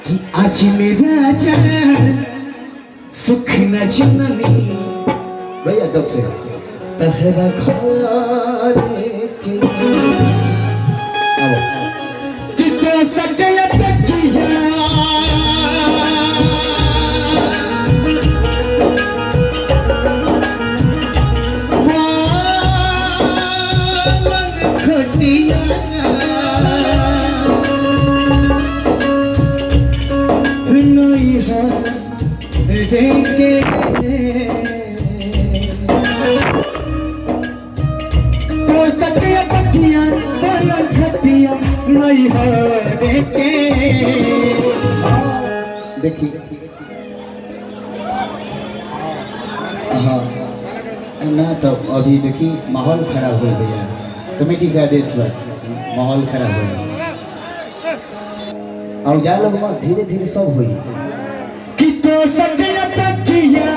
कि आज मेरा जान सुख न जननी भैया दब से तहरा घर के कि तो सके तकिया खटिया नहीं है देखे तो सके तकिया खटिया नहीं है देखे देखिए हाँ ना तो अभी देखी माहौल खराब हो गया कमेटी से आदेश बस माहौल खराब हो गया और जा लोग धीरे धीरे सब हुई कि तो सकिया तकिया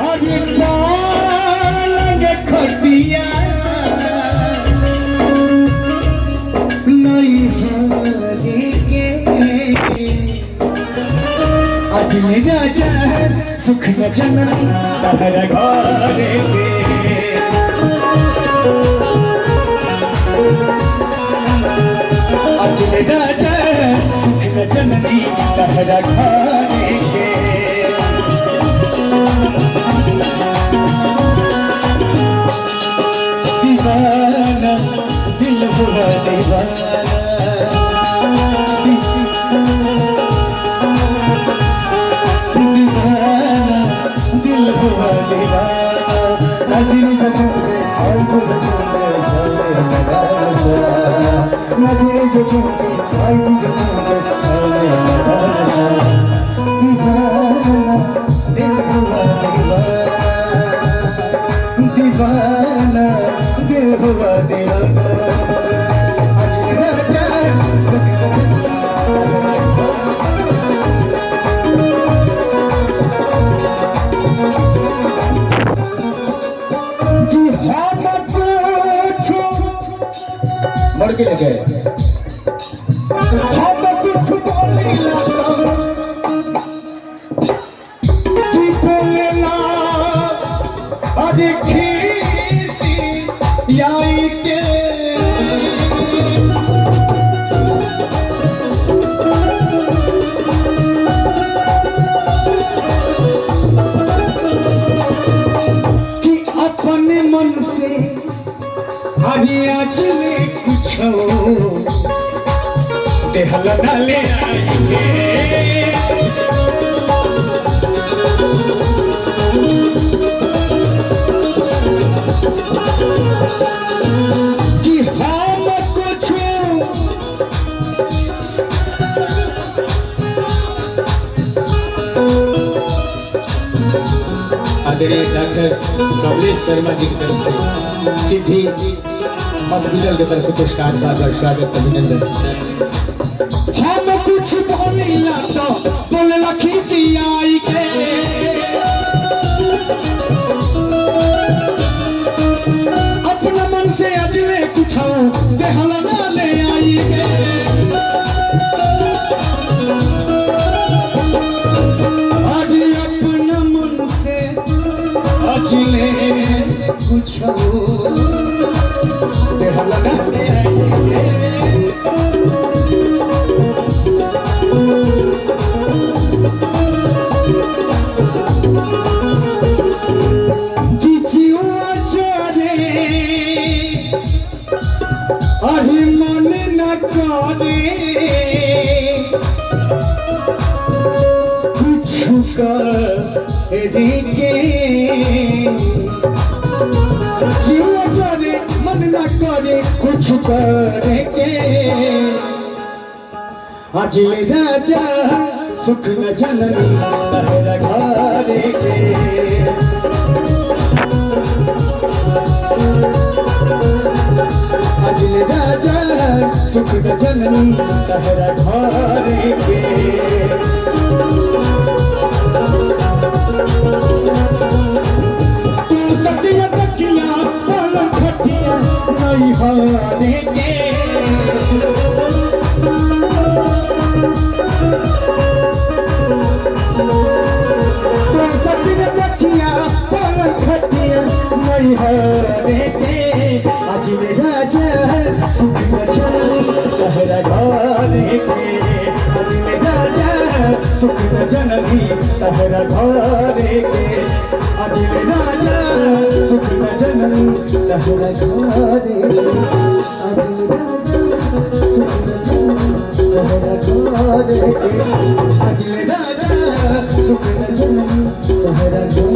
और ये पालंग खटिया नहीं हारी के आज मेरा जान सुख न जननी तहरा घर के आज मेरा जान सुख न जननी तहरा घर के दीवाना दिल हुआ दीवाना दिल हुआ दीवाना नजरी जो चूमे आई तो चूमे नजरी जो चूमे आई तो चूमे दीवाना दिल हुआ दीवाना दीवाना दिल हुआ दीवाना मर के लगे हम कुछ बोले कि बोलेला आज खीसी याई के कि अपने मन से आज में कुछ देहल डाले कि हम कुछ आदरणीय डॉक्टर कमलेश शर्मा जी की तरफ से सिद्धि हॉस्पिटल की तरफ से पुरस्कार का स्वागत अभिनंदन हम कुछ बोलेला तो बोलेला खीसी आई के अपना मन से अजले कुछ देहला ना ले आई के आज अपना मन से अजले कुछ देहला ना ले आई कुछ करे के आज राजा सुख न जननी तहरा घर के आज राजा सुख न जननी तहरा घर के तू सकिया तकिया पलंग खटिया नहीं हारे के तो सपन बखिया पर खटिया नहीं हारे के आज मेरा जल सुख जननी सहरा घरे के आज मेरा जल सुख जननी सहरा घरे के आज मेरा जल सुख जननी सहरा घरे के आज मेरा जल सुख जननी सहरा घरे के आज मेरा जल सुख जननी सहरा घरे